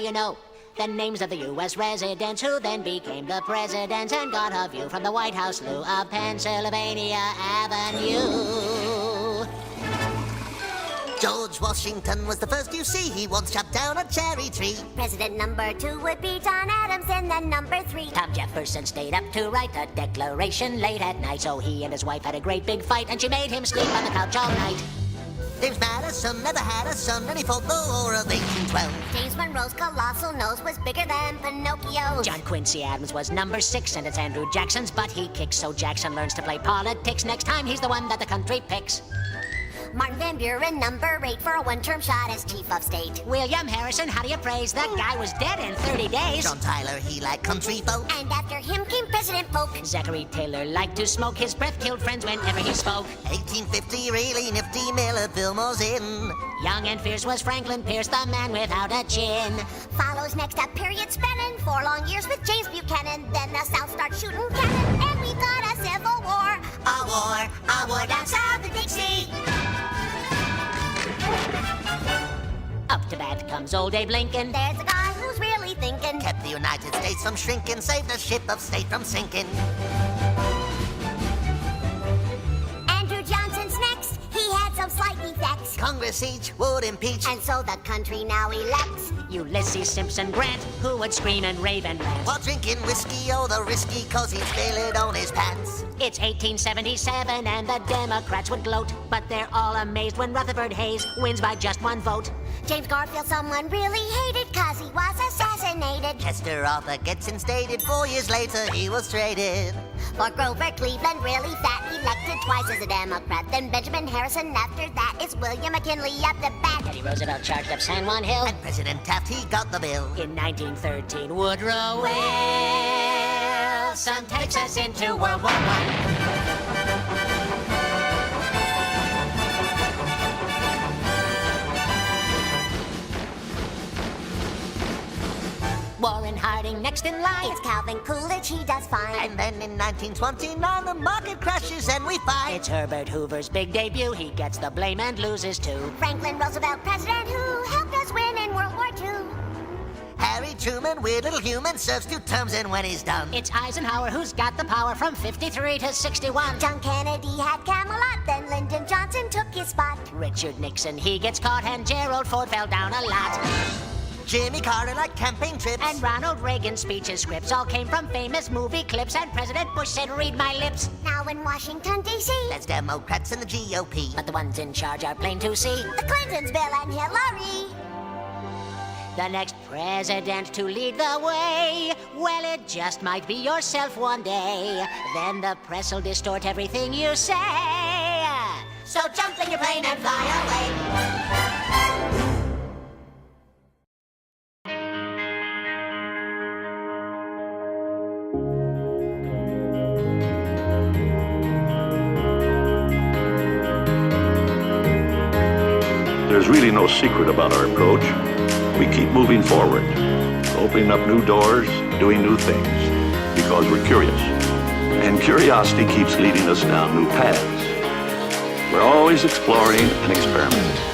you know the names of the U.S. residents who then became the presidents and got a view from the White House loo of Pennsylvania Avenue. George Washington was the first you see. He once chopped down a cherry tree. President number 2 would be John Adams, and then number 3. Tom Jefferson stayed up to write the Declaration late at night, so he and his wife had a great big fight, and she made him sleep on the couch all night. James Madison never had a son, and he fought the War of 1812. James Monroe's colossal nose was bigger than Pinocchio's. John Quincy Adams was number 6, and it's Andrew Jackson's butt he kicks, so Jackson learns to play politics. Next time he's the one that the country picks. Martin Van Buren, number 8, for a one-term shot as chief of state. William Harrison, how do you praise? That guy was dead in 30 days. John Tyler, he liked country folk. And after him came President Polk. Zachary Taylor liked to smoke. His breath killed friends whenever he spoke. 1850, really nifty, Miller Fillmore's in. Young and fierce was Franklin Pierce, the man without a chin. Follows next a period spanning 4 long years with James Buchanan. Then the South starts shooting cannon, and we got a civil war. A war down south of Dixie. Up to bat comes old Abe Lincoln. There's a guy who's really thinking. Kept the United States from shrinking, saved a ship of state from sinking. Andrew Johnson's next. He had some slight defects. Congress each would impeach. And so the country now elects Ulysses Simpson Grant, who would scream and rave and rant. While drinking whiskey, oh, the risky, 'cause he'd spill it on his pants. It's 1877 and the Democrats would gloat, but they're all amazed when Rutherford Hayes wins by just 1 vote. James Garfield someone really hated 'cause he was assassinated. Chester Arthur gets instated. 4 years later, he was traded. For Grover Cleveland, really fat, elected twice as a Democrat. Then Benjamin Harrison, after that is William McKinley up the bat. Teddy Roosevelt charged up San Juan Hill. And President Taft, he got the bill. In 1913, Woodrow Wilson takes us into World War I. Warren Harding next in line. It's Calvin Coolidge, he does fine. And then in 1929, the market crashes and we fight. It's Herbert Hoover's big debut. He gets the blame and loses too. Franklin Roosevelt, president who helped us win in World War II. Harry Truman, weird little human, serves 2 terms and when he's done. It's Eisenhower who's got the power from 53 to 61. John Kennedy had Camelot, then Lyndon Johnson took his spot. Richard Nixon, he gets caught, and Gerald Ford fell down a lot. Jimmy Carter liked campaign trips. And Ronald Reagan's speeches, scripts all came from famous movie clips. And President Bush said, read my lips. Now in Washington, D.C., That's Democrats and the GOP. But the ones in charge are plain to see. the Clintons, Bill and Hillary. The next president to lead the way, well, it just might be yourself one day. Then the press will distort everything you say. So jump in your plane and fly away. There's really no secret about our approach. We keep moving forward, opening up new doors, doing new things, because we're curious. And curiosity keeps leading us down new paths. We're always exploring and experimenting.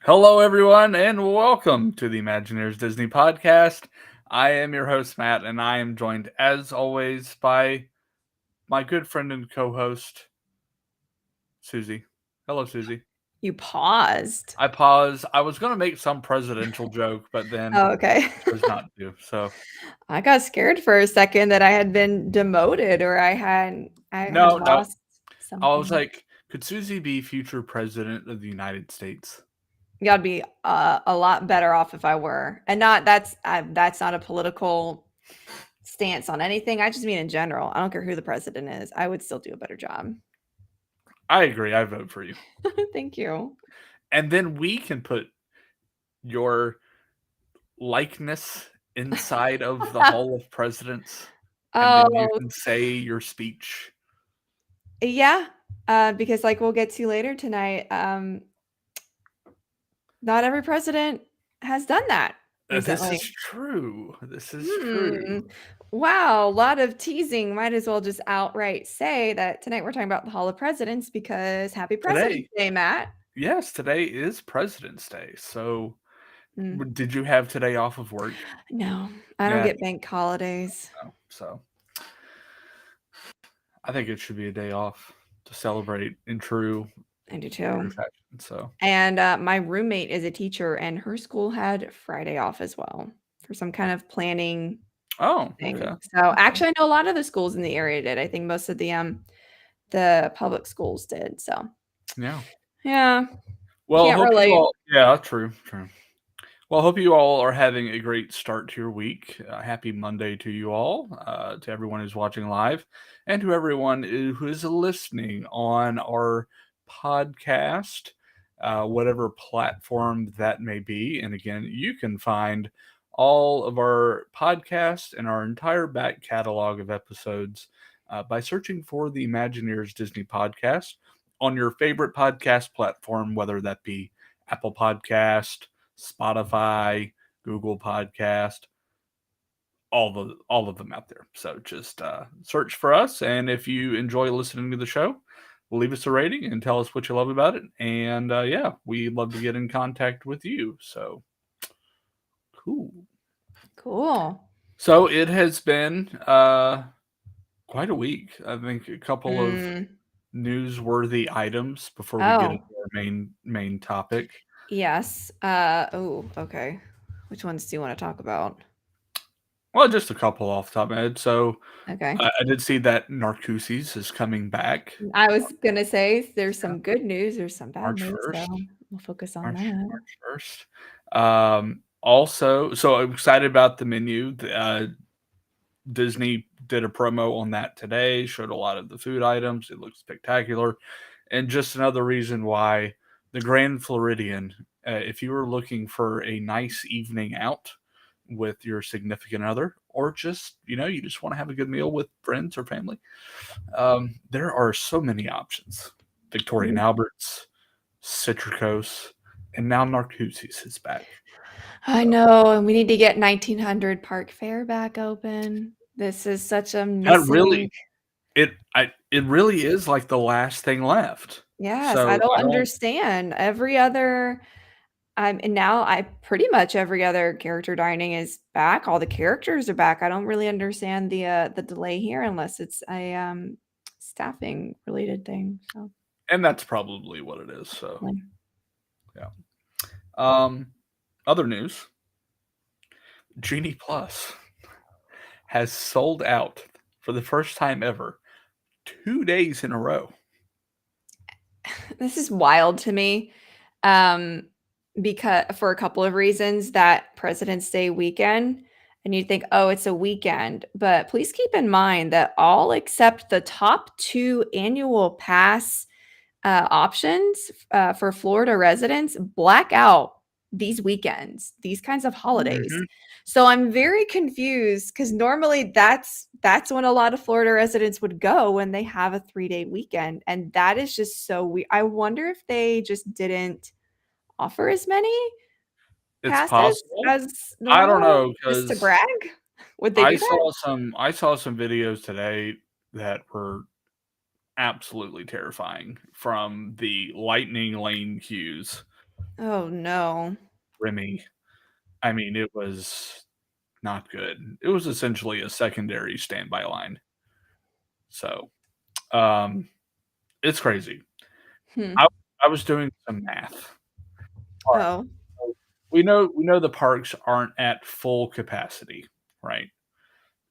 Hello, everyone, and welcome to the ImagineEars Disney podcast. I am your host, Matt, and I am joined, as always, by my good friend and co-host, Susie. Hello, Susie. You paused. I paused. I was going to make some presidential joke, but then Oh, okay. I chose not to. So I got scared for a second that I had been demoted or I had lost something. I was like, could Susie be future president of the United States? You gotta be a lot better off if I were, and that's not a political stance on anything. I just mean in general. I don't care who the president is. I would still do a better job. I agree. I vote for you. Thank you. And then we can put your likeness inside of the Hall of Presidents, and then you Oh, can say your speech. yeah, because like we'll get to later tonight, not every president has done that This is recently. true. This is Hmm. true. Wow, a lot of teasing. Might as well just outright say that tonight we're talking about the Hall of Presidents because happy Today, President's Day, Matt. yes, today is President's Day. So, Mm, did you have today off of work? no, I don't Yeah, get bank holidays. no. So, I think it should be a day off to celebrate in I do true too. fashion. So, And my roommate is a teacher, and her school had Friday off as well for some kind of planning oh, okay, thing. So okay, actually, I know a lot of the schools in the area did. I think most of the public schools did. So yeah. yeah, Well, can't hope you relate. all. Yeah, true, true. Well, hope you all are having a great start to your week. Happy Monday to you all, to everyone who's watching live, and to everyone who is listening on our podcast, whatever platform that may be. And again, you can find all of our podcasts and our entire back catalog of episodes by searching for the Imagineers Disney podcast on your favorite podcast platform, whether that be Apple Podcast, Spotify, Google Podcast, all of them out there. So just search for us, and if you enjoy listening to the show, leave us a rating and tell us what you love about it. And yeah, we'd love to get in contact with you. So cool. Cool. So it has been quite a week. I think a couple of Mm. newsworthy items before we get into Oh, our main topic. yes. Oh, okay. Which ones do you want to talk about? Well, just a couple off the top of my head. So Okay. I did see that Narcoosseous is coming back I was gonna say there's yeah, some good news, there's some bad March news, so 1st. we'll focus on March that. March 1st. Also, so I'm excited about the menu. Disney did a promo on that today, showed a lot of the food items. It looks spectacular. And just another reason why the Grand Floridian, if you were looking for a nice evening out with your significant other, or just, you just want to have a good meal with friends or family, there are so many options. Victoria and Mm. Albert's, Citricos, and now Narcoosseous is back. I So know, and we need to get 1900 Park Fair back open. This is such a that missing. really it really is like the last thing left. Yes, I So don't I don't understand. Every other and now I pretty much every other character dining is back. All the characters are back. I don't really understand the delay here unless it's a staffing related thing. So and that's probably what it is. So like, yeah. Um Other news, Genie Plus has sold out for the first time ever 2 days in a row. this is wild to me. Um because for a couple of reasons that President's Day weekend and you think, oh, it's a weekend. But please keep in mind that all except the top two annual pass options for Florida residents black out these weekends, these kinds of holidays. Mhm. So I'm very confused because normally that's when a lot of Florida residents would go when they have a 3-day weekend, and that is just so weird. I wonder if they just didn't offer as many It's passes possible. as I don't normal know just to because brag. Would they do that? I saw some videos today that were absolutely terrifying from the lightning lane queues. Oh no. Remy, I mean, it was not good. It was essentially a secondary standby line. So, um, it's crazy. Hmm. I I was doing some math. All right. Oh. So we know the parks aren't at full capacity, right?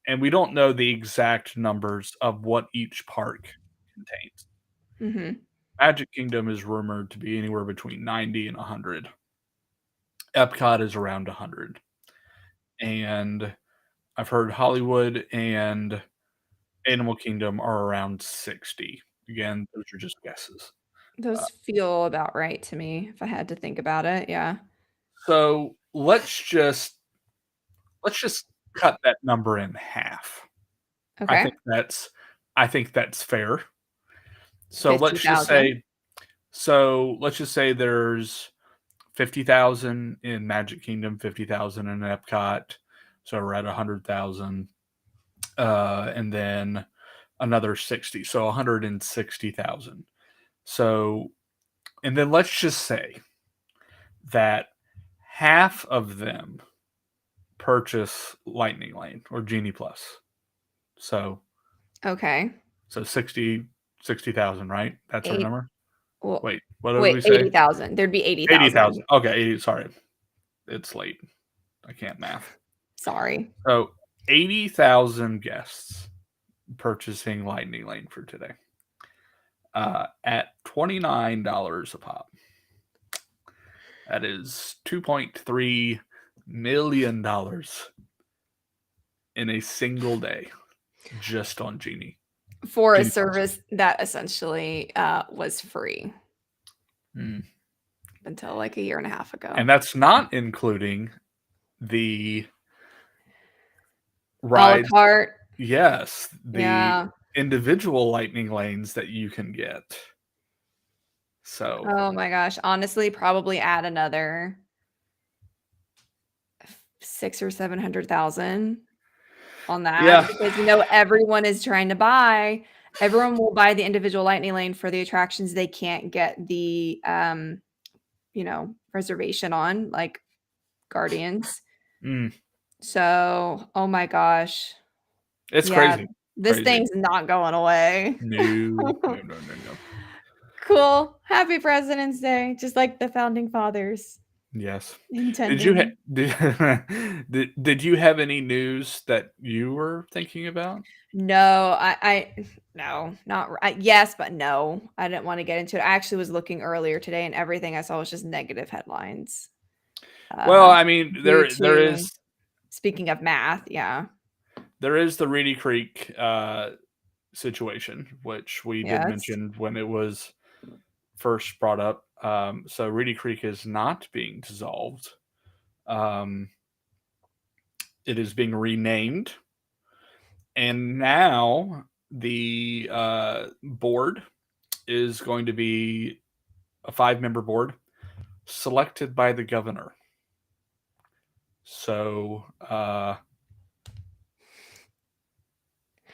And we don't know the exact numbers of what each park contains. Hmm. Magic Kingdom is rumored to be anywhere between 90 and 100. Epcot is around 100. And I've heard Hollywood and Animal Kingdom are around 60. again, those are just guesses. Those feel about right to me if I had to think about it. Yeah. So let's just cut that number in half. I Okay. think that's I think that's fair. So let's just 50,000. say there's 50,000 in Magic Kingdom, 50,000 in Epcot. So we're at 100,000. And then another 60. So 160,000. So, and then let's just say that half of them purchase Lightning Lane or Genie Plus. So Okay. 60,000, right? That's our Eight. number. Well, Wait, what did wait, we say? 80,000. There'd be 80,000. 80,000. Okay, 80. Sorry, it's late. I can't math. Sorry. So 80,000 guests purchasing Lightning Lane for today. At $29 a pop. That is $2.3 million in a single day, just on Genie. For a Genie Plus. service that essentially was free until like a year and a half ago. And that's not including the A la rides. carte. Yes, the Yeah. individual Lightning Lanes that you can get. So, Oh my gosh. Honestly, probably add another 600,000 or 700,000 on that. Yeah. Because everyone is trying to buy. Everyone will buy the individual Lightning Lane for the attractions they can't get the reservation on, like Guardians. So, oh my gosh. It's Yeah, crazy. this Crazy. thing's not going away. No. Cool. Happy President's Day, just like the founding fathers Yes. intended. Did you have any news that you were thinking about? No, no, not yes, but no. I didn't want to get into it. I actually was looking earlier today, and everything I saw was just negative headlines. Well, I mean, there due is. Speaking of math, yeah. There is the Reedy Creek situation, which we did mention when it was first brought up. So Reedy Creek is not being dissolved. It is being renamed. And now the board is going to be a 5-member board selected by the governor. So,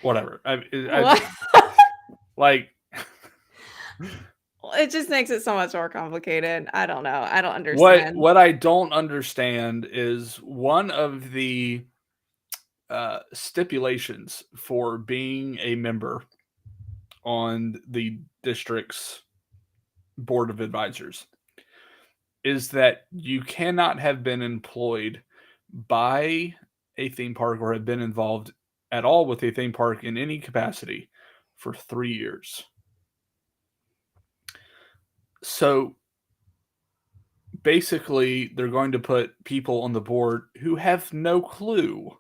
whatever. It just makes it so much more complicated. I don't know. I don't understand. What I don't understand is one of the stipulations for being a member on the district's board of advisors is that you cannot have been employed by a theme park or have been involved at all with a theme park in any capacity for 3 years. So basically, they're going to put people on the board who have no clue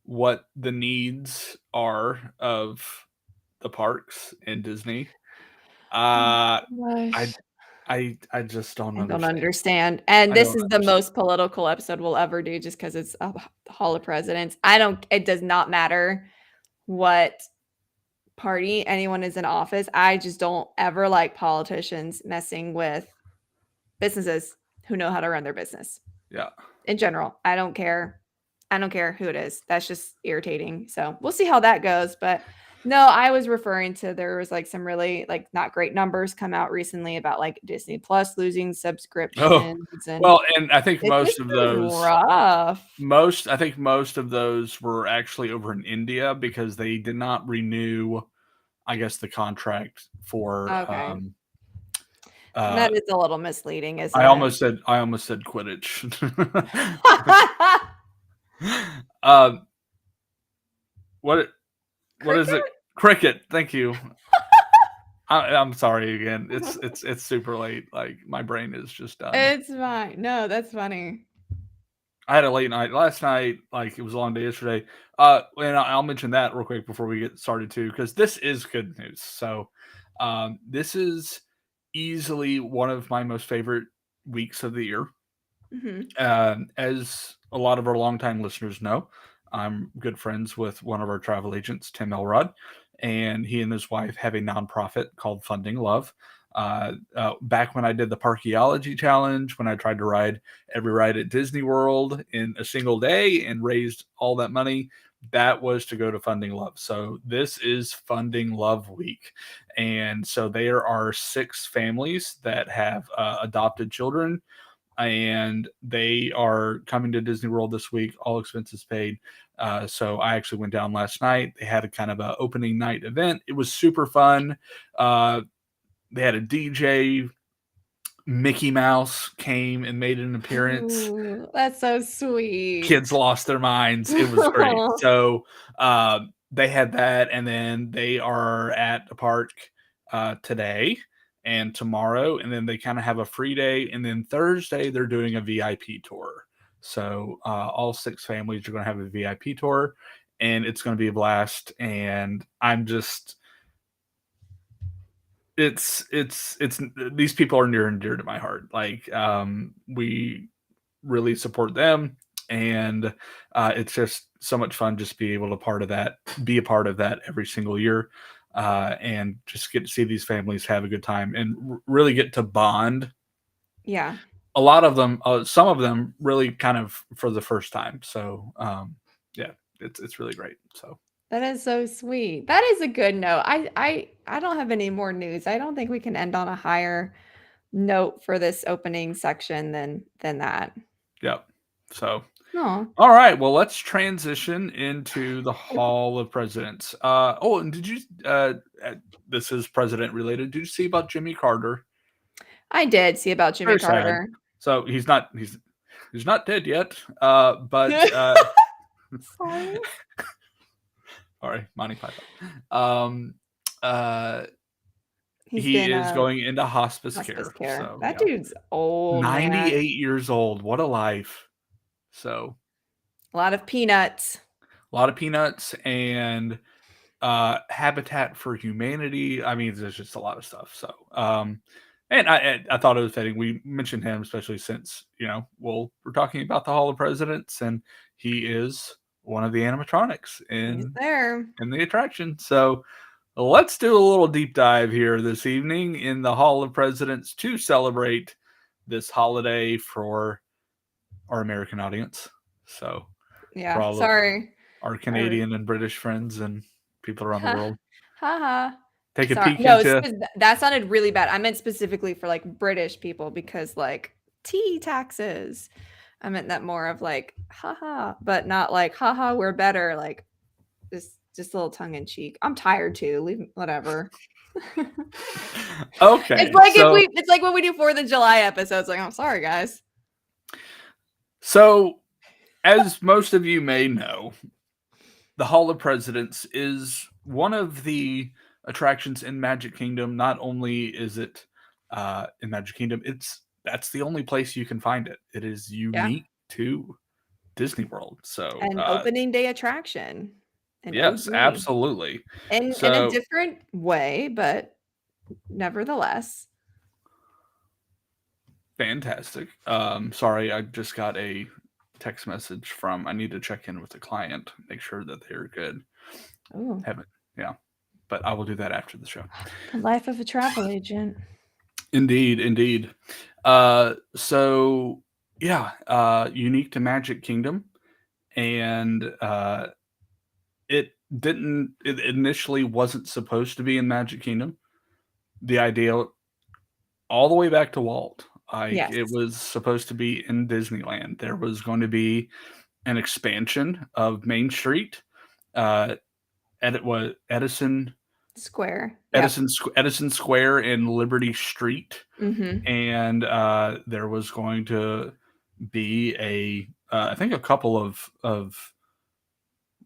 what the needs are of the parks and Disney. I just don't understand. And this is the most political episode we'll ever do just because it's a Hall of Presidents. It does not matter what party anyone is in office. I just don't ever like politicians messing with businesses who know how to run their business. Yeah. In general, I don't care. I don't care who it is. That's just irritating. So we'll see how that goes. But no, I was referring to there was like some really like not great numbers come out recently about like Disney Plus losing subscriptions. And I think most of those rough. I think most of those were actually over in India because they did not renew, I guess, the contract for that is a little misleading, isn't I it? almost said Quidditch. What is it? Cricket. Thank you. I'm sorry again. It's super late. Like my brain is just done. It's fine. No, that's funny. I had a late night last night. Like it was a long day yesterday. And I'll mention that real quick before we get started too, because this is good news. So, This is easily one of my most favorite weeks of the year. As a lot of our longtime listeners know, I'm good friends with one of our travel agents, Tim Elrod, and he and his wife have a nonprofit called Funding Love. Back when I did the Parkeology Challenge, when I tried to ride every ride at Disney World in a single day and raised all that money, that was to go to Funding Love. So this is Funding Love Week. And so there are 6 families that have adopted children, and they are coming to Disney World this week, all expenses paid. So I actually went down last night. They had a kind of a opening night event. It was super fun. They had a DJ. Mickey Mouse came and made an appearance. Ooh, that's so sweet. Kids lost their minds. It was great. So they had that, and then they are at the park today and tomorrow, and then they kind of have a free day, and then Thursday they're doing a VIP tour. So all 6 families are going to have a VIP tour, and it's going to be a blast. And I'm just, it's these people are near and dear to my heart. Like we really support them, and it's just so much fun just be able to be a part of that every single year, and just get to see these families have a good time and really get to bond. Yeah. A lot of them, some of them really kind of for the first time. So yeah, it's really great. So That is so sweet. That is a good note. I don't have any more news. I don't think we can end on a higher note for this opening section than that. yep. So No. all right, well, let's transition into the Hall of Presidents. Oh, and did you? This is president related. Did you see about Jimmy Carter? I did see about Jimmy Very sad. Carter. So he's not dead yet. But Sorry. sorry, Monty Python. He's He been is going into hospice hospice care. care. So That yeah. dude's old, man. 98 years old. What a life. So A lot of peanuts. a lot of peanuts and Habitat for Humanity. I mean, there's just a lot of stuff. So, and I thought it was fitting. We mentioned him, especially since, we're talking about the Hall of Presidents, and he is one of the animatronics He's there. in the attraction. So let's do a little deep dive here this evening in the Hall of Presidents to celebrate this holiday for our American audience. So Yeah. for all of Sorry. our Canadian and British friends and people around the world. Haha. Take a Sorry. peek No, into that sounded really bad. I meant specifically for like British people because like tea taxes. I meant that more of like haha, but not like haha, we're better. Like just a little tongue in cheek. I'm tired too. Leave whatever. Okay. It's like so, it's like when we do 4th of July episodes. Like, I'm sorry, guys. So, as most of you may know, the Hall of Presidents is one of the attractions in Magic Kingdom. Not only is it in Magic Kingdom, that's the only place you can find it. It is unique to Disney World. So An opening day attraction. Yes, OG. absolutely. In a different way, but nevertheless. Fantastic. Sorry, I just got a text message from, I need to check in with the client, make sure that they're good. Oh, Yeah. But I will do that after the show. the life of a travel agent. Indeed. So yeah, unique to Magic Kingdom. And it initially wasn't supposed to be in Magic Kingdom. The idea all the way back to Walt. Yes. It was supposed to be in Disneyland. There was going to be an expansion of Main Street. Edison Square. Edison Square and Liberty Street. Mm-hmm. And there was going to be I think a couple of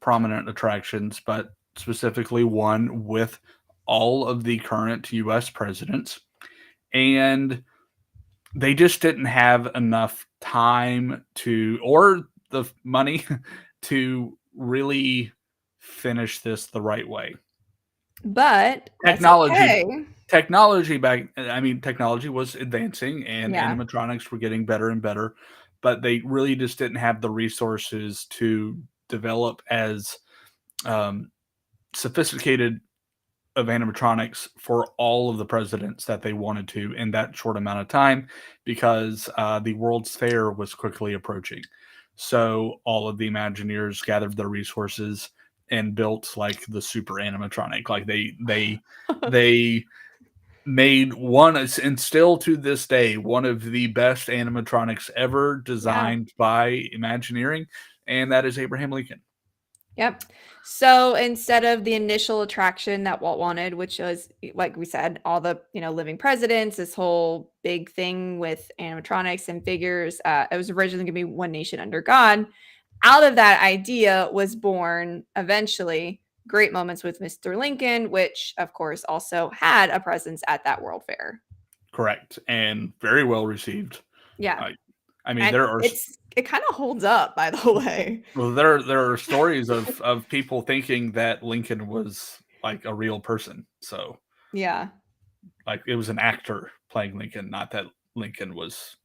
prominent attractions, but specifically one with all of the current U.S. presidents. And they just didn't have enough time or the money to really finish this the right way. But Technology. okay. technology technology was advancing and Yeah. animatronics were getting better and better, but they really just didn't have the resources to develop as um, sophisticated of animatronics for all of the presidents that they wanted to in that short amount of time because the World's Fair was quickly approaching. So all of the Imagineers gathered their resources and built like the super animatronic. Like they made one, and still to this day, one of the best animatronics ever Yeah. designed by Imagineering, and that is Abraham Lincoln. Yep. So instead of the initial attraction that Walt wanted, which was, like we said, all the living presidents, this whole big thing with animatronics and figures, it was originally going to be One Nation Under God. Out of that idea was born eventually Great Moments with Mr. Lincoln, which of course also had a presence at that World Fair. Correct, and very well received. Yeah. I mean, And there are it kind of holds up, by the way. well, there are stories of people thinking that Lincoln was like a real person. So Yeah. like it was an actor playing Lincoln, not that Lincoln was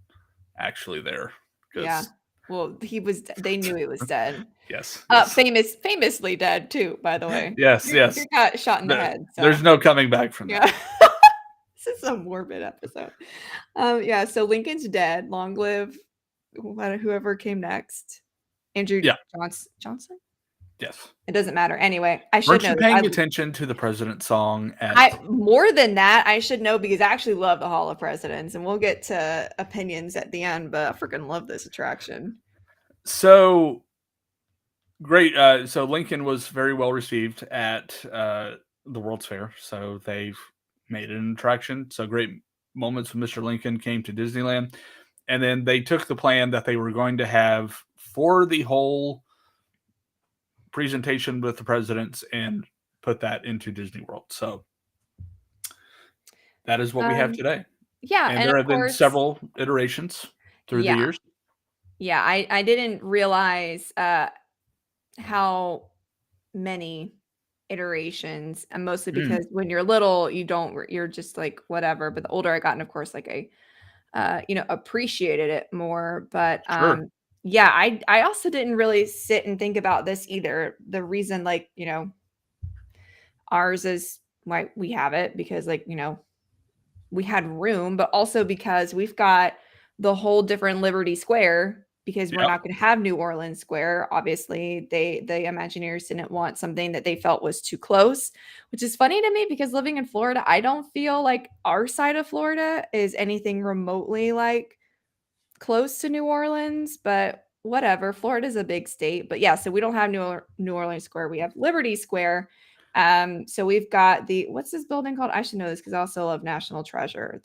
actually there. Yeah. Well, they knew he was dead. Yes, Famously dead too, by the way. yes, You got shot in the head. So There's no coming back from that. yeah. This is a morbid episode. Yeah, so Lincoln's dead. Long live whoever came next. Andrew Yeah. Johnson? Yes. It doesn't matter. Anyway, I should Weren't know you this. paying attention to the president's song More than that, I should know because I actually love the Hall of Presidents, and we'll get to opinions at the end, but I freaking love this attraction. So great. So Lincoln was very well received at the World's Fair. So they've made it an attraction. So Great Moments with Mr. Lincoln came to Disneyland. And then they took the plan that they were going to have for the whole presentation with the presidents and put that into Disney World. So that is what we have today. Yeah. And there have been several iterations through the years. Yeah, I didn't realize how many iterations, and mostly because when you're little, you're just like whatever. But the older I got, and of course, like I appreciated it more. But Sure. yeah, I also didn't really sit and think about this either. The reason, like, ours is why we have it because, like, we had room, but also because we've got the whole different Liberty Square because we're not going to have New Orleans Square. Obviously, the Imagineers didn't want something that they felt was too close, which is funny to me because living in Florida, I don't feel like our side of Florida is anything remotely like close to New Orleans, but whatever. Florida's a big state, but yeah, so we don't have New Orleans Square. We have Liberty Square. So we've got what's this building called? I should know this because I also love National Treasure.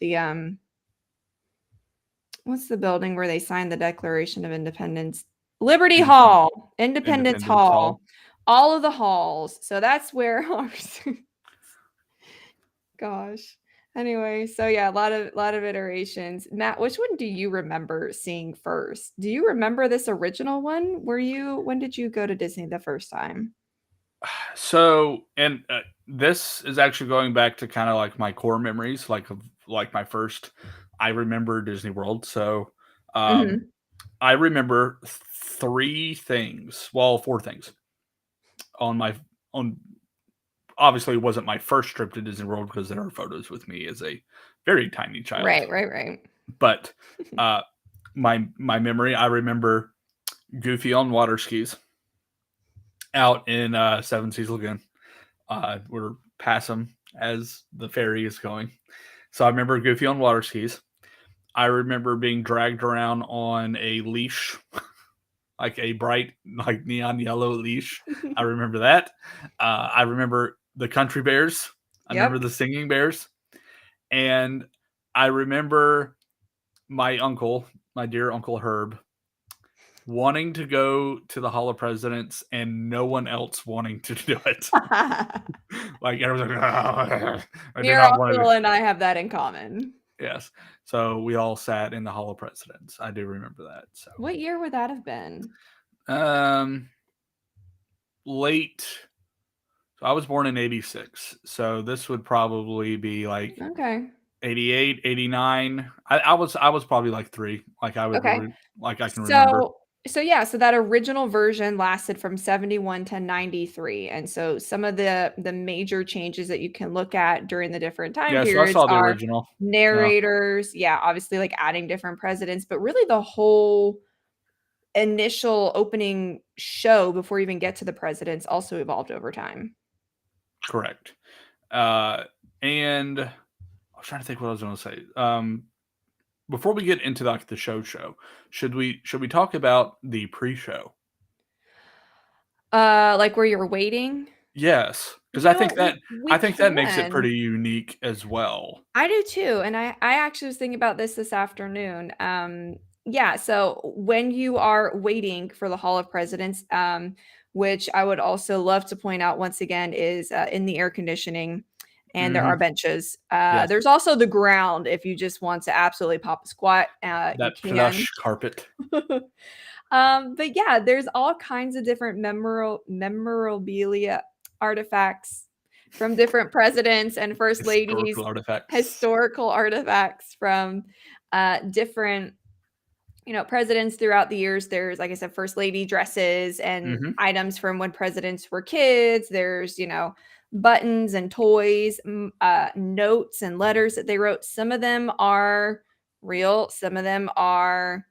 What's the building where they signed the Declaration of Independence? Liberty Hall, Independence Hall, all of the halls. So that's where ours. Gosh. Anyway, so yeah, a lot of iterations. Matt, which one do you remember seeing first? Do you remember this original one? When did you go to Disney the first time? So, and this is actually going back to kind of like my core memories, like my first. I remember Disney World. So, I remember four things on. Obviously, it wasn't my first trip to Disney World because there are photos with me as a very tiny child. Right. But my memory, I remember Goofy on water skis out in Seven Seas Lagoon. We're past them as the ferry is going. So I remember Goofy on water skis. I remember being dragged around on a leash, like a bright, like neon yellow leash. I remember that. I remember the country bears. I remember the singing bears. And I remember my dear Uncle Herb, wanting to go to the Hall of Presidents and no one else wanting to do it. Like everyone's like, Your uncle and I have that in common. Yes. So we all sat in the Hall of Presidents. I do remember that. So what year would that have been? Late. So I was born in 86. So this would probably be like Okay. 88, 89. I was probably like 3. Like I would Okay. like I can remember. So that original version lasted from 71 to 93. And so some of the major changes that you can look at during the different time Yeah, so I periods saw the are original. Yeah, narrators, yeah, obviously like adding different presidents, but really the whole initial opening show before you even get to the presidents also evolved over time. correct. And I was trying to think what I was going to say. Before we get into like the show, should we talk about the pre-show? Like where you're waiting? Yes, because You know what? We I think that makes it can. pretty unique as well. I do too, and I actually was thinking about this afternoon. Yeah, so when you are waiting for the Hall of Presidents, which I would also love to point out once again is in the air conditioning, and there are Hmm. benches. Yes, There's also the ground if you just want to absolutely pop a squat. You that can. plush carpet. But yeah, there's all kinds of different memorabilia artifacts from different presidents and first ladies, Historical artifacts. historical artifacts from different presidents throughout the years. There's, like I said, first lady dresses and Hmm. items from when presidents were kids. There's buttons and toys, notes and letters that they wrote. Some of them are real, some of them are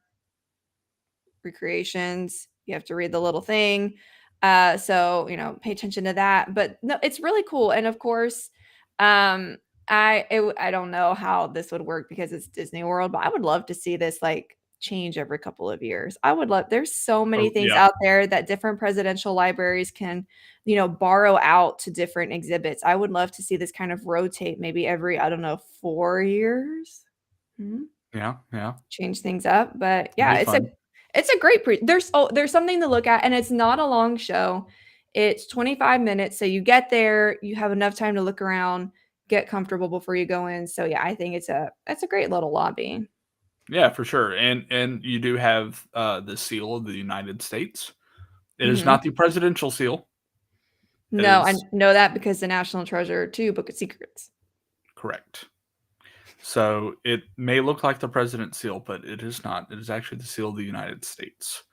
recreations. You have to read the little thing. So, pay attention to that. But no, it's really cool. And of course, I don't know how this would work because it's Disney World, but I would love to see this like change every couple of years. I would love, there's so many Oh things yeah, out there that different presidential libraries can, borrow out to different exhibits. I would love to see this kind of rotate maybe every, I don't know, 4 years. Mhm. yeah. Change things up. But It'd yeah, be fun. it's a great there's something to look at, and it's not a long show. It's 25 minutes, so you get there, you have enough time to look around, get comfortable before you go in. So yeah, I think it's a great little lobby. Yeah, for sure. And you do have the seal of the United States. It is Mhm. not the presidential seal. It No, I is know that because the National Treasure 2 Book of Secrets. correct. So it may look like the president's seal, but it is not. It is actually the seal of the United States.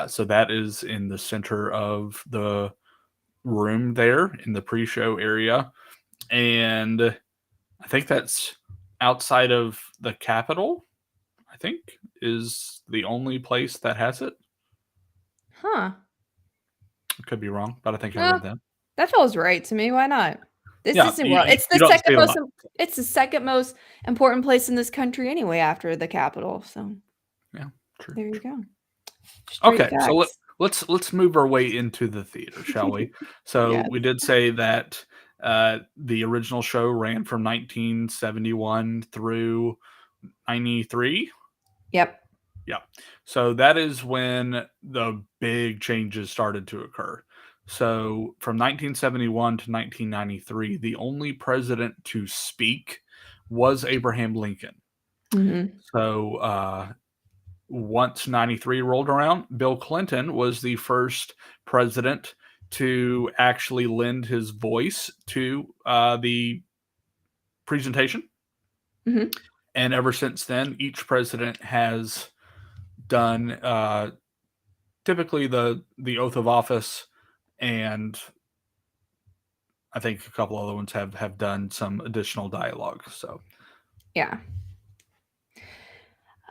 So that is in the center of the room there in the pre-show area, and I think that's outside of the Capitol. I think is the only place that has it. Huh. I could be wrong, but I think I Well, read that. that feels right to me. Why not? This Yeah, Disney World. you don't see it a lot. It's the second most important place in this country anyway after the Capitol. So Yeah, true. there you go. Straight Okay, so facts. let's move our way into the theater, shall we? So Yes. we did say that the original show ran from 1971 through 93. Yep. Yeah. So that is when the big changes started to occur. So from 1971 to 1993, the only president to speak was Abraham Lincoln. Mhm. So once 93 rolled around, Bill Clinton was the first president to actually lend his voice to the presentation. Mhm. And ever since then, each president has done typically the oath of office, and I think a couple other ones have done some additional dialogue. So Yeah.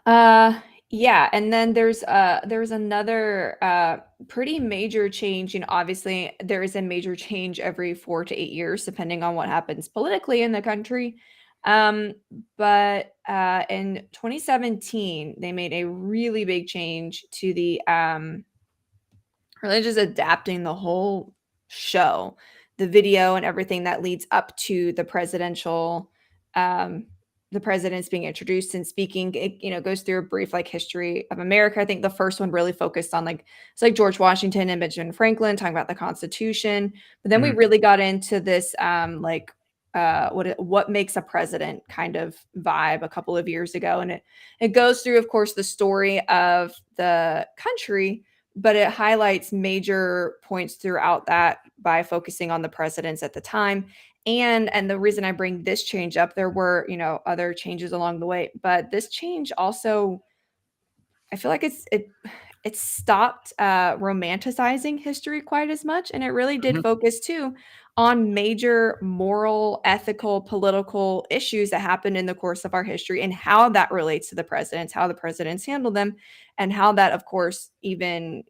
Uh, yeah, and then there's another pretty major change. Obviously there is a major change every 4 to 8 years depending on what happens politically in the country. Um, but in 2017 they made a really big change to the really just adapting the whole show, the video and everything that leads up to um, the president's being introduced and speaking. It, goes through a brief like history of America. I think the first one really focused on like it's like George Washington and Benjamin Franklin talking about the Constitution, but then we mhm. really got into this what makes a president kind of vibe a couple of years ago, and it goes through, of course, the story of the country, but it highlights major points throughout that by focusing on the presidents at the time. And the reason I bring this change up, there were, other changes along the way, but this change also, I feel like it stopped romanticizing history quite as much, and it really did Mhm. focus too on major moral, ethical, political issues that happened in the course of our history and how that relates to the presidents, how the presidents handle them, and how that, of course, even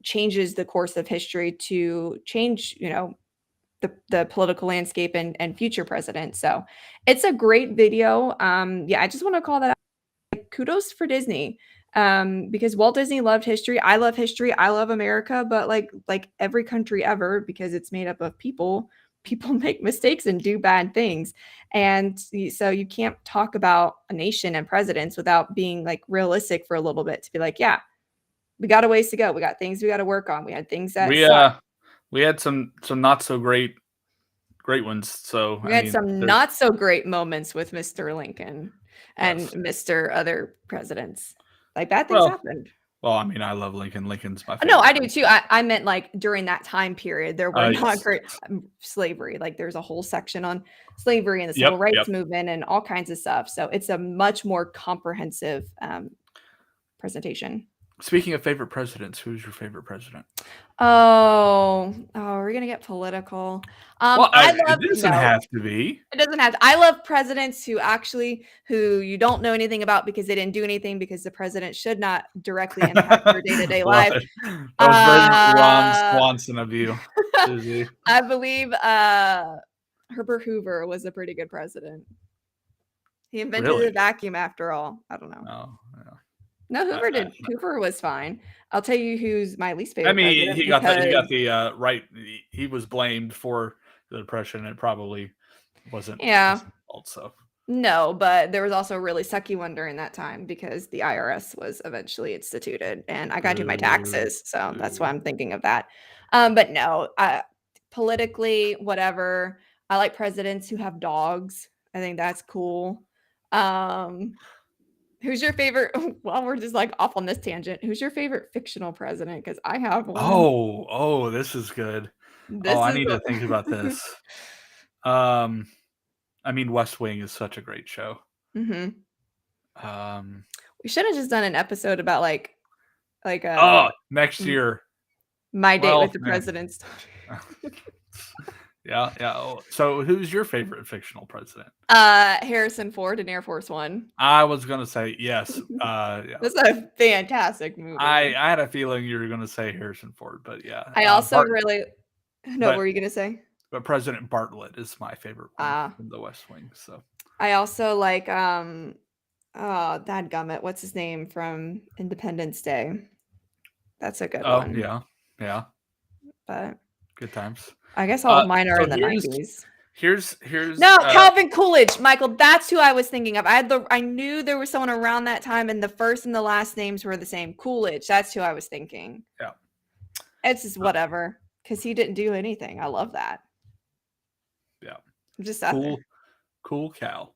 changes the course of history to change the political landscape and future presidents. So it's a great video. I just want to call that out. Kudos for Disney, because Walt Disney loved history. I love history. I love America, but like every country ever, because it's made up of people, people make mistakes and do bad things. And so you can't talk about a nation and presidents without being like realistic for a little bit, to be like, yeah, we got a ways to go. We got things we got to work on. We had things that We suck. we had some not so great ones. So We I had mean, some not so great moments with Mr. Lincoln and yes. Mr. Other presidents. Like bad things Well, happened. I mean, I love Lincoln. Lincoln's my No, favorite. I do too. I meant like during that time period, there were not Yes. great slavery. Like there's a whole section on slavery and the Yep. civil rights Yep. movement and all kinds of stuff. So it's a much more comprehensive presentation. Speaking of favorite presidents, who's your favorite president? We're gonna get political. Well, I love it doesn't no. have to be. It doesn't have to. I love presidents who you don't know anything about because they didn't do anything, because the president should not directly impact your day-to-day Love life. it. That was very Ron Uh, Swanson of you, Susie. I believe Herbert Hoover was a pretty good president. He invented Really? the vacuum after all. I don't know. Oh, yeah. No, Hoover I- did. Hoover was fine. I'll tell you who's my least favorite I mean, president he got because the right. He was blamed for the depression. It probably wasn't Yeah. his fault. So No, but there was also a really sucky one during that time because the IRS was eventually instituted and I got to do my taxes. So that's why I'm thinking of that. But no, politically, whatever. I like presidents who have dogs. I think that's cool. Who's your favorite? Well, we're just like off on this tangent. Who's your favorite fictional president? Because I have one. oh, this is good. This I is need to think about this. I mean, West Wing is such a great show. hmm Um, We should have just done an episode about like next year. my date well, with the yeah. president's Yeah. Oh, so who's your favorite fictional president? Harrison Ford in Air Force One. I was gonna say yes. Yeah. That's a fantastic movie. I had a feeling you were gonna say Harrison Ford, but yeah. I also Bart- really what were you gonna say? but President Bartlett is my favorite one Ah. from the West Wing. So I also like dadgummit, what's his name from Independence Day? That's a good one. yeah, But good times. I guess all of mine are so in the 90s. Here's No, Calvin Coolidge, Michael. That's who I was thinking of. I knew there was someone around that time, and the first and the last names were the same. Coolidge. That's who I was thinking. Yeah. It's just whatever, because he didn't do anything. I love that. Yeah. I'm just out there. Cool Cal.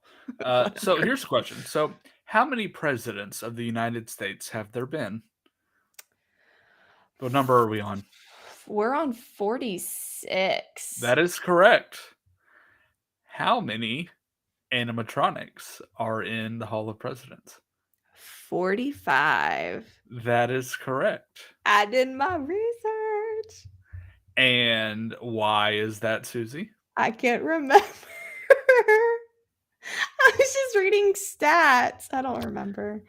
So here's a question. So how many presidents of the United States have there been? What number are we on? We're on 46. That is correct. How many animatronics are in the Hall of Presidents? 45. That is correct. I did my research. And why is that, Susie? I can't remember. I was just reading stats. I don't remember.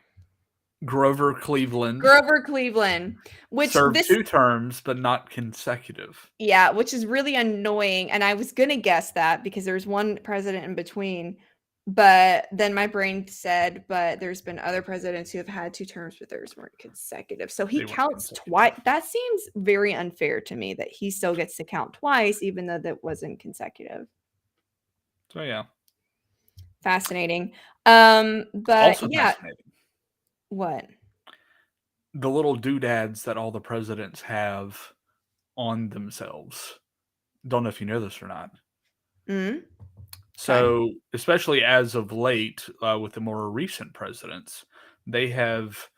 Grover Cleveland Grover Cleveland, which served 2 terms, but not consecutive. Yeah, which is really annoying. And I was going to guess that because there's one president in between. But then my brain said, but there's been other presidents who have had 2 terms, but theirs weren't consecutive. So he They weren't counts consecutive. twice. That seems very unfair to me that he still gets to count twice, even though that wasn't consecutive. So yeah. Fascinating. But Also yeah, fascinating. what? The little doodads that all the presidents have on themselves. Don't know if you know this or not. Mm? So, especially as of late, with the more recent presidents, they have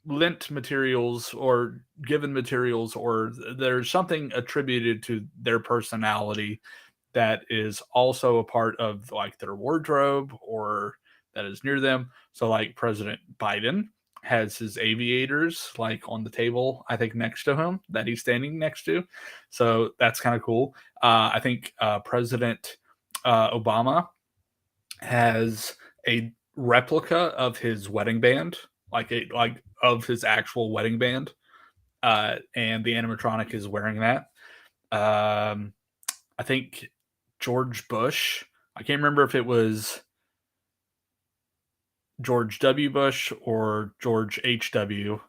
lent materials or given materials, or there's something attributed to their personality that is also a part of like their wardrobe or that is near them. So like President Biden has his aviators like on the table, I think next to him that he's standing next to. So that's kind of cool. I think President Obama has a replica of his wedding band, like of his actual wedding band, and the animatronic is wearing that. I think George Bush. I can't remember if it was George W. Bush or George H.W.,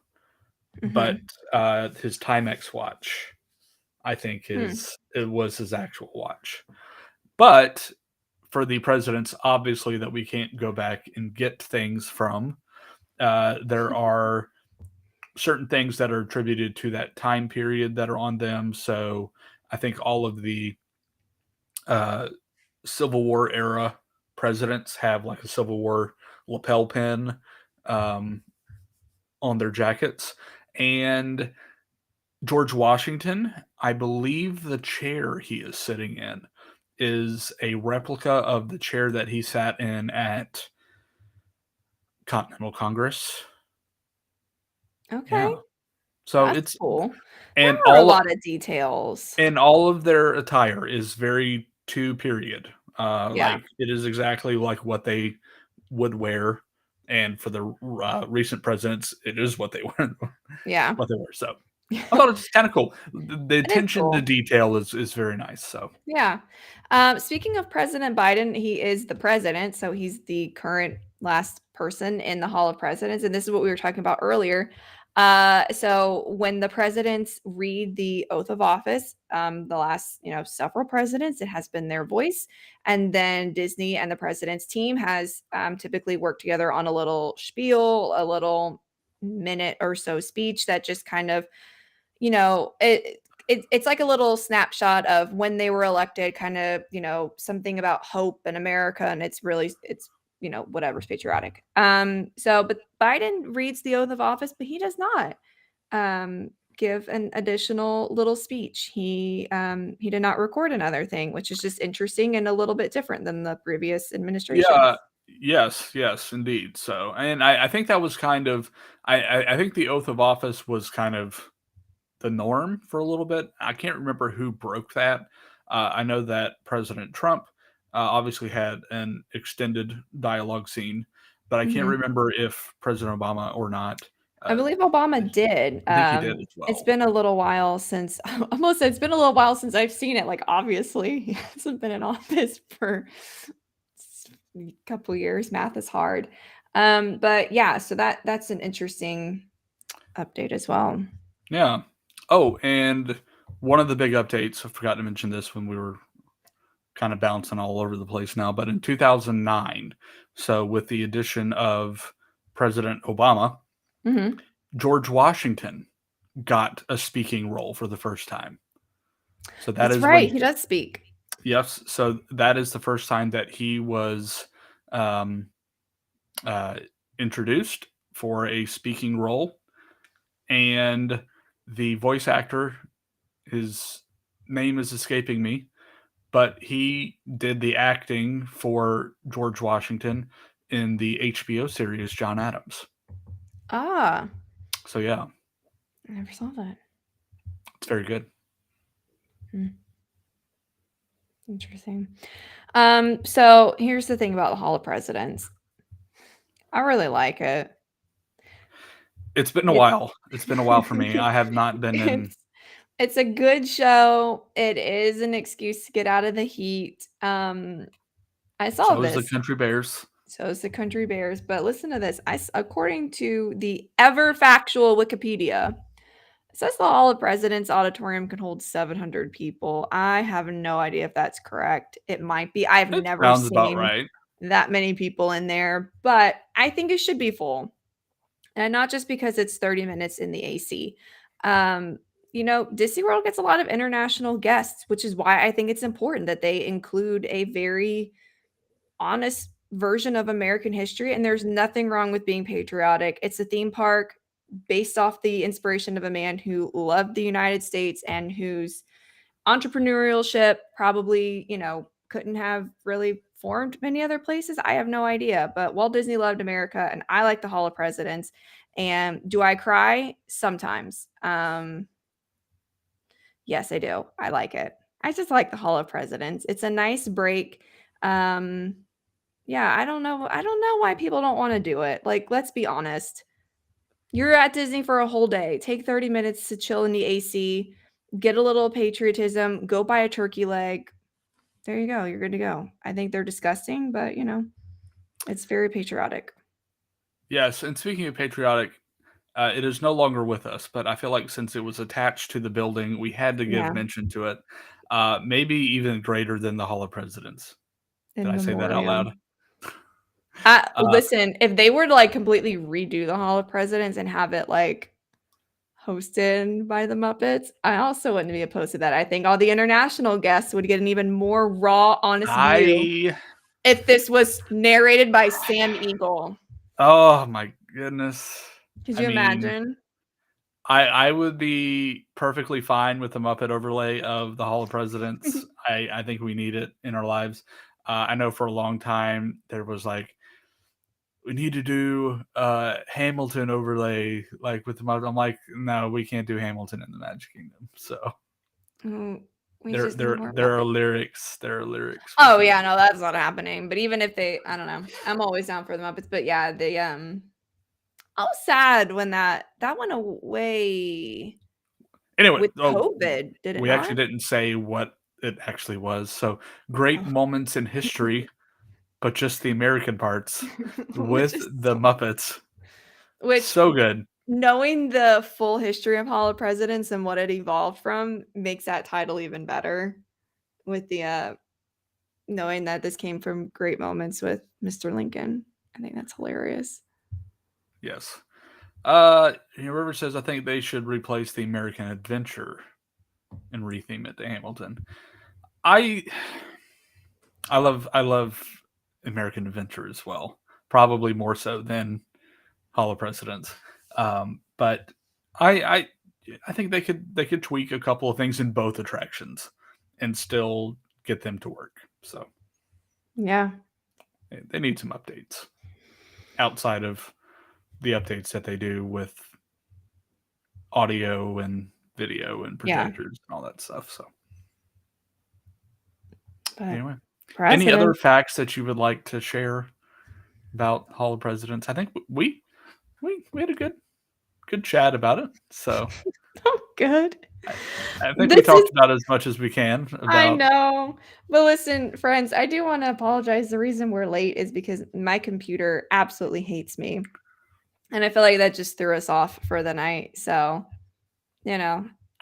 but his Timex watch, I think, it was his actual watch. But for the presidents, obviously, that we can't go back and get things from, there are certain things that are attributed to that time period that are on them. So I think all of the Civil War era presidents have like a Civil War lapel pin um, on their jackets. And George Washington, I believe the chair he is sitting in is a replica of the chair that he sat in at Continental Congress. Okay. Yeah. So That's it's cool. There and are a all lot of details. and all of their attire is very two period. Yeah. Like it is exactly like what they would wear, and for the recent presidents, it is what they wear. Yeah. What they wear. So I thought it was kind of cool. The It is attention to cool. detail is very nice. So Yeah. Speaking of President Biden, he is the president, so he's the current last person in the Hall of Presidents, and this is what we were talking about earlier. So when the presidents read the oath of office, the last several presidents, it has been their voice, and then Disney and the president's team has typically worked together on a little spiel, a little minute or so speech that just kind of it's like a little snapshot of when they were elected, kind of, something about hope in America. And it's whatever's patriotic. But Biden reads the oath of office, but he does not give an additional little speech. He did not record another thing, which is just interesting and a little bit different than the previous yeah, administrations. yes, indeed. So, and I think that was kind of, I think the oath of office was kind of the norm for a little bit. I can't remember who broke that. I know that President Trump obviously had an extended dialogue scene, but I can't Mhm. remember if President Obama or not. I believe Obama did. I think he did as It's well. been a little while since almost it's been a little while since I've seen it. Like, obviously, he hasn't been in office for a couple years. Math is hard. But yeah, so that's an interesting update as well. Yeah. Oh, and one of the big updates, I forgot to mention this when we were kind of bouncing all over the place now, but in 2009, so with the addition of President Obama, Mhm. George Washington got a speaking role for the first time. So that That's is when, right. He does speak. yes, so that is the first time that he was um, uh, introduced for a speaking role. And the voice actor, his name is escaping me, but he did the acting for George Washington in the HBO series John Adams. Ah, So yeah, I never saw that. it's very good. Interesting. So here's the thing about the Hall of Presidents. I really like it. It's been a It's while. It's been a while for me. I have not been in. it's it's a good show. It is an excuse to get out of the heat. I saw So is the this. Country Bears. So is the Country Bears. But listen to this. According to the ever factual Wikipedia, it says the Hall of Presidents Auditorium can hold 700 people. I have no idea if that's correct. It might be. I've It never sounds about seen right. that many people in there, but I think it should be full. And not just because it's 30 minutes in the AC. Disney World gets a lot of international guests, which is why I think it's important that they include a very honest version of American history. And there's nothing wrong with being patriotic. It's a theme park. based off the inspiration of a man who loved the United States and whose entrepreneurship probably, couldn't have really formed many other places. I have no idea, but Walt Disney loved America, and I like the Hall of Presidents. And do I cry? Sometimes. Yes, I do. I like it. I just like the Hall of Presidents. It's a nice break. Yeah, I don't know. I don't know why people don't want to do it. Like, let's be honest. You're at Disney for a whole day. Take 30 minutes to chill in the AC, get a little patriotism, go buy a turkey leg. There you go. You're good to go. I think they're disgusting, but it's very patriotic. Yes, and speaking of patriotic, it is no longer with us, but I feel like since it was attached to the building, we had to give Yeah. mention to it. Maybe even greater than the Hall of Presidents. Did In I say that out loud? Listen, if they were to like completely redo the Hall of Presidents and have it like hosted by the Muppets, I also wouldn't be opposed to that. I think all the international guests would get an even more raw, honest view if this was narrated by Sam Eagle. Oh my goodness. Could you imagine? I would be perfectly fine with the Muppet overlay of the Hall of Presidents. I think we need it in our lives. I know for a long time there was like, we need to do Hamilton overlay like with the Muppet. I'm like, no, we can't do Hamilton in the Magic Kingdom. So there are lyrics. There are lyrics. Oh yeah, no, that's not happening. But even if they, I don't know. I'm always down for the Muppets. But yeah, they I was sad when that went away. Anyway, with COVID, did it? We not? actually didn't say what it actually was. So great moments in history, but just the American parts with the Muppets. Which so good. Knowing the full history of Hall of Presidents and what it evolved from makes that title even better. With the knowing that this came from great moments with Mr. Lincoln, I think that's hilarious. Yes. River says, I think they should replace the American Adventure and retheme it to Hamilton. I love American Adventure as well. Probably more so than Hall of Presidents. But I think they could tweak a couple of things in both attractions and still get them to work. So yeah, they need some updates outside of the updates that they do with audio and video and projectors and all that stuff. So anyway, any other facts that you would like to share about Hall of Presidents? I think we had a good chat about it. So good. I think we talked about as much as we can. I know. But listen, friends, I do want to apologize. The reason we're late is because my computer absolutely hates me. And I feel like that just threw us off for the night. So, it'd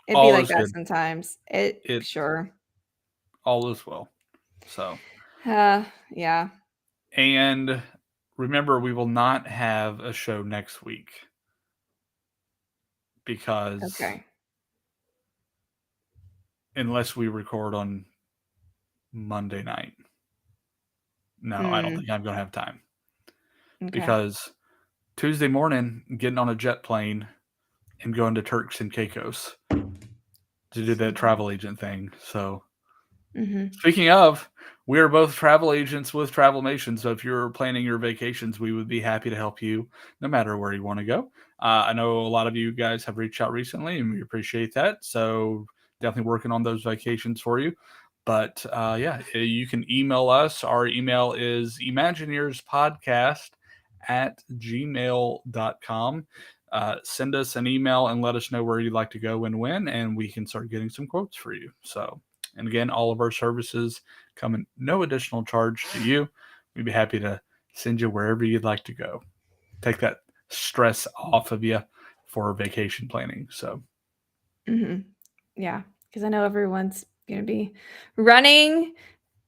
be like that sometimes. Sure. All is well. So. Yeah. And remember, we will not have a show next week. Because unless we record on Monday night. No, I don't think I'm going to have time. Okay. Because Tuesday morning, getting on a jet plane and going to Turks and Caicos to do that travel agent thing. So speaking of, we are both travel agents with Travelmation. So if you're planning your vacations, we would be happy to help you no matter where you want to go. I know a lot of you guys have reached out recently, and we appreciate that. So definitely working on those vacations for you. But yeah, you can email us. Our email is ImagineEarsPodcast@gmail.com. Send us an email and let us know where you'd like to go and when, and we can start getting some quotes for you. So, and again, all of our services come at no additional charge to you. We'd be happy to send you wherever you'd like to go. Take that stress off of you for vacation planning. So, yeah, because I know everyone's going to be running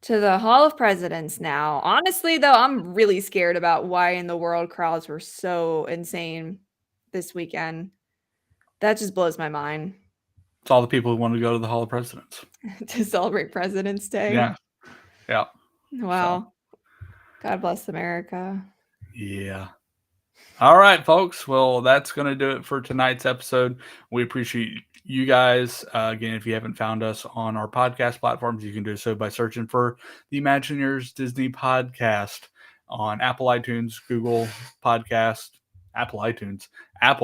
to the Hall of Presidents now. Honestly, though, I'm really scared about why in the world crowds were so insane this weekend. That just blows my mind. It's all the people who want to go to the Hall of Presidents to celebrate President's Day. Yeah. Wow. So. God bless America. Yeah. All right, folks. Well, that's going to do it for tonight's episode. We appreciate you guys. Again, if you haven't found us on our podcast platforms, you can do so by searching for the ImagineEars Disney Podcast on Apple iTunes, Google Podcast, Apple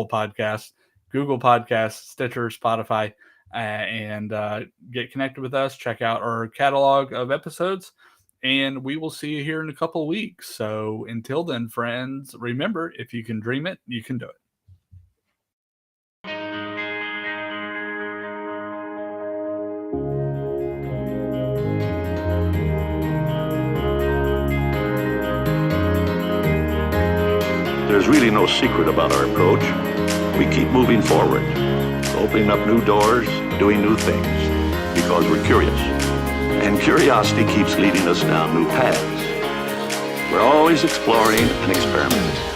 Podcast, Google Podcasts, Stitcher, Spotify, and get connected with us. Check out our catalog of episodes. And we will see you here in a couple of weeks. So until then, friends, remember, if you can dream it, you can do it. There's really no secret about our approach. We keep moving forward, opening up new doors, doing new things, because we're curious. And curiosity keeps leading us down new paths. We're always exploring and experimenting.